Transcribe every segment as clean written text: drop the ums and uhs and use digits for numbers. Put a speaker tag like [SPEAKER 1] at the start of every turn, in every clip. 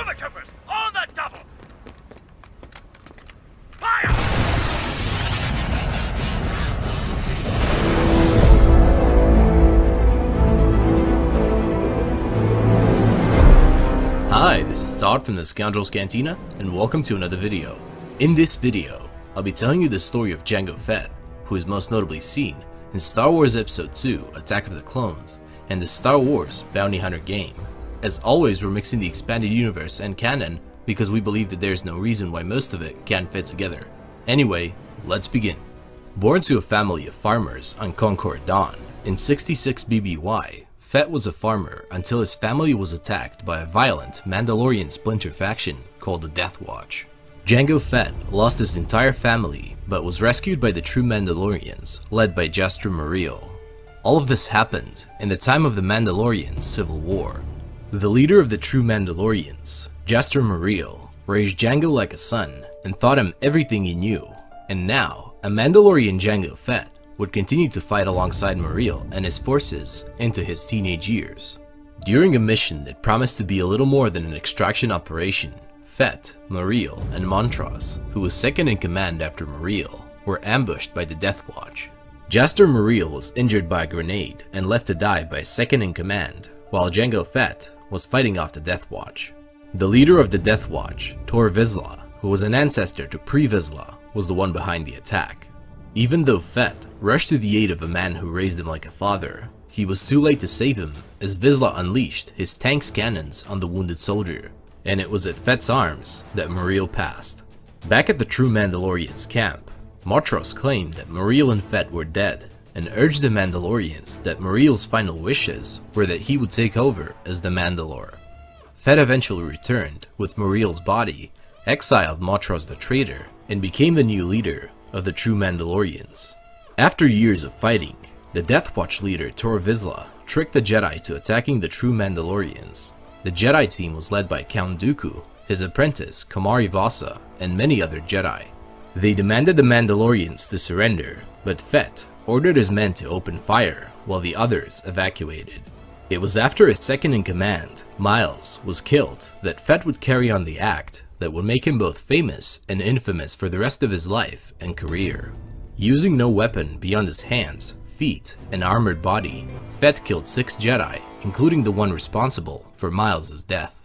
[SPEAKER 1] Stormtroopers! On the double! Fire!
[SPEAKER 2] Hi, this is Todd from the Scoundrels Cantina, and welcome to another video. In this video, I'll be telling you the story of Jango Fett, who is most notably seen in Star Wars Episode 2, Attack of the Clones, and the Star Wars Bounty Hunter game. As always, we're mixing the expanded universe and canon because we believe that there's no reason why most of it can't fit together. Anyway, let's begin. Born to a family of farmers on Concord Dawn, in 66 BBY, Fett was a farmer until his family was attacked by a violent Mandalorian splinter faction called the Death Watch. Jango Fett lost his entire family but was rescued by the true Mandalorians, led by Jasper Muriel. All of this happened in the time of the Mandalorian Civil War. The leader of the true Mandalorians, Jasper Muriel, raised Jango like a son and taught him everything he knew, and now a Mandalorian Jango Fett would continue to fight alongside Muriel and his forces into his teenage years. During a mission that promised to be a little more than an extraction operation, Fett, Muriel, and Montrose, who was second in command after Muriel, were ambushed by the Death Watch. Jasper Muriel was injured by a grenade and left to die by second in command, while Jango Fett was fighting off the Death Watch. The leader of the Death Watch, Tor Vizsla, who was an ancestor to Pre-Vizsla, was the one behind the attack. Even though Fett rushed to the aid of a man who raised him like a father, he was too late to save him as Vizsla unleashed his tank's cannons on the wounded soldier, and it was at Fett's arms that Muriel passed. Back at the true Mandalorians camp, Montrose claimed that Muriel and Fett were dead and urged the Mandalorians that Muriel's final wishes were that he would take over as the Mandalore. Fett eventually returned with Muriel's body, exiled Montrose the traitor, and became the new leader of the true Mandalorians. After years of fighting, the Death Watch leader Tor Vizsla tricked the Jedi to attacking the true Mandalorians. The Jedi team was led by Count Dooku, his apprentice Kamari Vasa, and many other Jedi. They demanded the Mandalorians to surrender, but Fett ordered his men to open fire while the others evacuated. It was after his second in command, Miles, was killed that Fett would carry on the act that would make him both famous and infamous for the rest of his life and career. Using no weapon beyond his hands, feet, and armored body, Fett killed 6 Jedi, including the one responsible for Miles' death.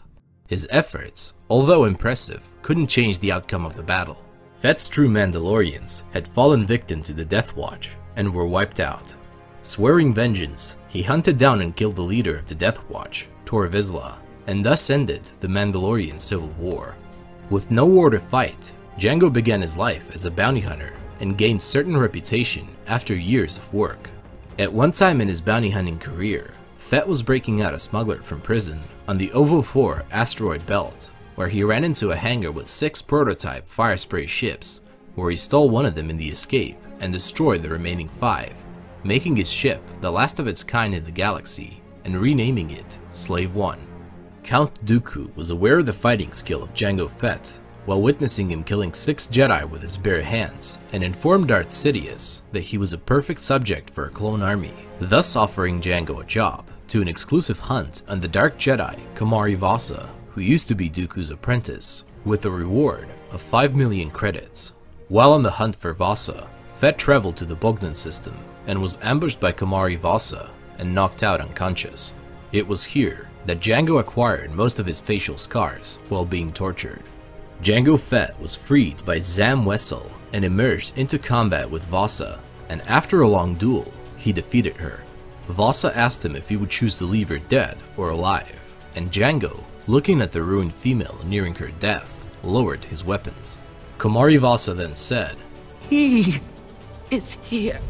[SPEAKER 2] His efforts, although impressive, couldn't change the outcome of the battle. Fett's true Mandalorians had fallen victim to the Death Watch and were wiped out. Swearing vengeance, he hunted down and killed the leader of the Death Watch, Tor Vizsla, and thus ended the Mandalorian Civil War. With no war to fight, Jango began his life as a bounty hunter and gained certain reputation after years of work. At one time in his bounty hunting career, Fett was breaking out a smuggler from prison on the OVO 4 asteroid belt, where he ran into a hangar with 6 prototype fire spray ships, where he stole one of them in the escape and destroyed the remaining 5, making his ship the last of its kind in the galaxy and renaming it Slave 1. Count Dooku was aware of the fighting skill of Jango Fett while witnessing him killing 6 Jedi with his bare hands, and informed Darth Sidious that he was a perfect subject for a clone army, thus offering Jango a job to an exclusive hunt on the Dark Jedi Kamari Vasa, who used to be Dooku's apprentice, with a reward of 5 million credits. While on the hunt for Vasa, Fett traveled to the Bogdan system and was ambushed by Kamari Vasa and knocked out unconscious. It was here that Jango acquired most of his facial scars while being tortured. Jango Fett was freed by Zam Wessel and emerged into combat with Vasa, and after a long duel, he defeated her. Vasa asked him if he would choose to leave her dead or alive, and Jango, looking at the ruined female nearing her death, lowered his weapons. Kamari Vasa then said,
[SPEAKER 3] "He is here,"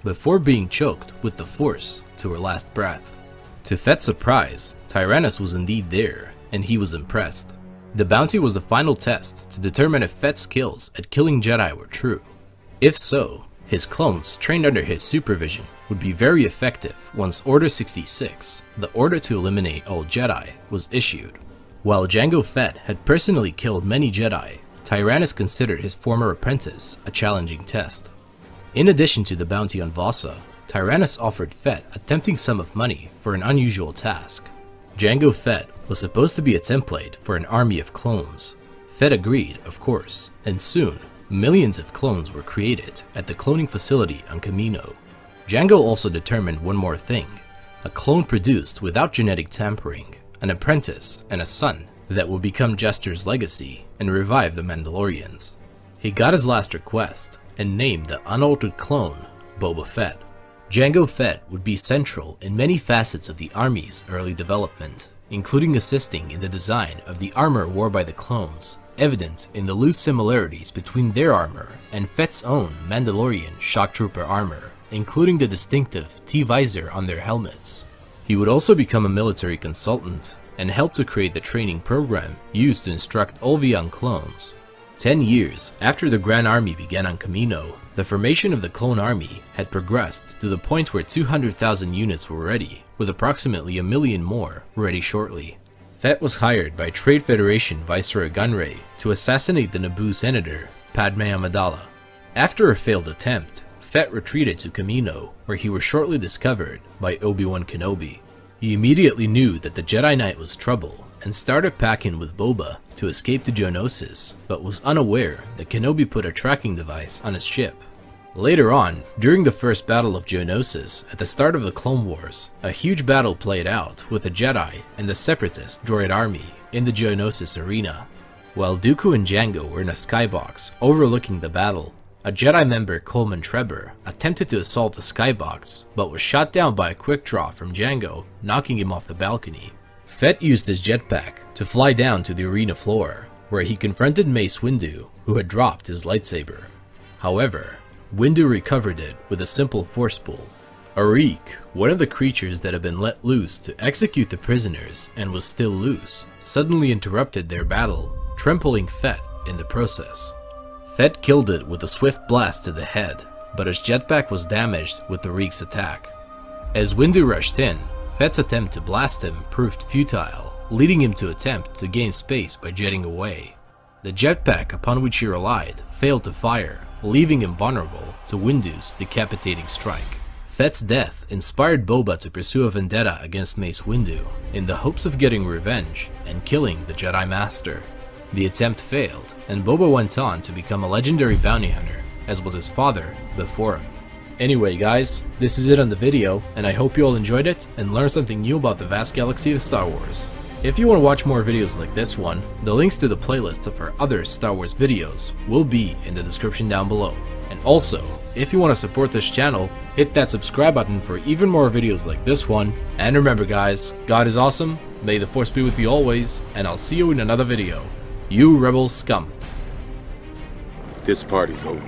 [SPEAKER 2] before being choked with the force to her last breath. To Fett's surprise, Tyrannus was indeed there, and he was impressed. The bounty was the final test to determine if Fett's skills at killing Jedi were true. If so, his clones trained under his supervision would be very effective once Order 66, the order to eliminate all Jedi, was issued. While Jango Fett had personally killed many Jedi, Tyrannus considered his former apprentice a challenging test. In addition to the bounty on Vasa, Tyrannus offered Fett a tempting sum of money for an unusual task. Jango Fett was supposed to be a template for an army of clones. Fett agreed, of course, and soon, millions of clones were created at the cloning facility on Kamino. Jango also determined one more thing: a clone produced without genetic tampering, an apprentice, and a son that would become Jester's legacy and revive the Mandalorians. He got his last request and named the unaltered clone Boba Fett. Jango Fett would be central in many facets of the Army's early development, including assisting in the design of the armor worn by the clones, evident in the loose similarities between their armor and Fett's own Mandalorian shock trooper armor, including the distinctive T-visor on their helmets. He would also become a military consultant and help to create the training program used to instruct all the young clones. 10 years after the Grand Army began on Kamino, the formation of the clone army had progressed to the point where 200,000 units were ready, with approximately 1 million more ready shortly. Fett was hired by Trade Federation Viceroy Gunray to assassinate the Naboo senator, Padme Amidala. After a failed attempt, Fett retreated to Kamino, where he was shortly discovered by Obi-Wan Kenobi. He immediately knew that the Jedi Knight was trouble and started packing with Boba to escape to Geonosis, but was unaware that Kenobi put a tracking device on his ship. Later on, during the first battle of Geonosis at the start of the Clone Wars, a huge battle played out with the Jedi and the Separatist droid army in the Geonosis arena. While Dooku and Jango were in a skybox overlooking the battle, a Jedi member, Coleman Trebor, attempted to assault the skybox, but was shot down by a quick draw from Jango, knocking him off the balcony. Fett used his jetpack to fly down to the arena floor, where he confronted Mace Windu, who had dropped his lightsaber. However, Windu recovered it with a simple force pull. Arik, one of the creatures that had been let loose to execute the prisoners and was still loose, suddenly interrupted their battle, trampling Fett in the process. Fett killed it with a swift blast to the head, but his jetpack was damaged with Arik's attack. As Windu rushed in, Fett's attempt to blast him proved futile, leading him to attempt to gain space by jetting away. The jetpack upon which he relied failed to fire, leaving him vulnerable to Windu's decapitating strike. Fett's death inspired Boba to pursue a vendetta against Mace Windu in the hopes of getting revenge and killing the Jedi Master. The attempt failed, and Boba went on to become a legendary bounty hunter, as was his father before him. Anyway guys, this is it on the video, and I hope you all enjoyed it and learned something new about the vast galaxy of Star Wars. If you want to watch more videos like this one, the links to the playlists of our other Star Wars videos will be in the description down below. And also, if you want to support this channel, hit that subscribe button for even more videos like this one. And remember guys, God is awesome, may the Force be with you always, and I'll see you in another video. You Rebel Scum.
[SPEAKER 4] This party's over.